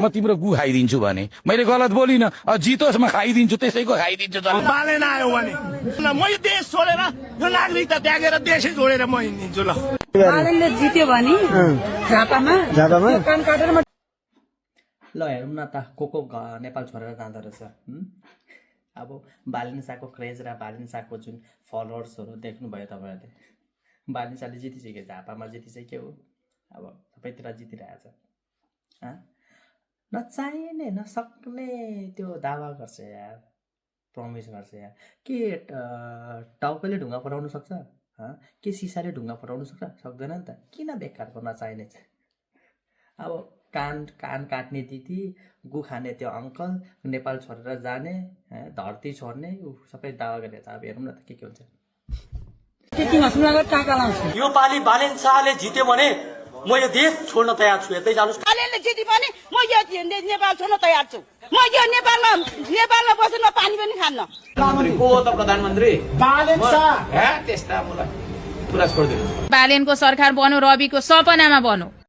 म तिम्रो गु खाइदिन्छु भने मैले गलत बोलिनँ जितोस् म खाइदिन्छु त्यसैको खाइदिन्छु बालेन आयो भने म यो देश छोडेर यो नागरिकता त्यागेर देशै छोडेर म हिँडिदिन्छु ल बालेनले जित्यो भने झापामा कान काटेर ल हेरौँ न त को नेपाल छोडेर जाँदो रहेछ। अब बालिन शाहको क्रेज र बालिन शाहको जुन फलोवर्सहरू देख्नुभयो तपाईँहरूले। बालिन शाहले जितिसक्यो, झापामा जितिसक्यो, अब सबैतिर जितिरहेछ। नचाहिने नसक्ने त्यो दावा गर्छ यार, प्रमिस गर्छ यार। के टाउकोले ढुङ्गा पठाउनु सक्छ? के सिसाले ढुङ्गा पठाउनु सक्छ? सक्दैन नि त। किन बेकारको नचाहिने चाहिँ? अब कान काट्ने दिदी, गु खाने त्यो अङ्कल, नेपाल छोडेर जाने, धरती छोड्ने सबै दावा गरेर छ। अब हेरौँ न त के हुन्छ। यो पालि बालेन शाहले जित्यो भने म यो देश छोड्न तयार छु। यतै जानुस्। बालेनले जित्यो भने म यो नेपाल छोड्न तयार छु। म यो नेपालमा बसेर म पानी पनि खान्न। प्रधानमन्त्री को त प्रधानमन्त्री बालेन शाह त्यस्ता मलाई पुरा छोडिदिनु। बालेनको सरकार बनो, रविको सपनामा बनो।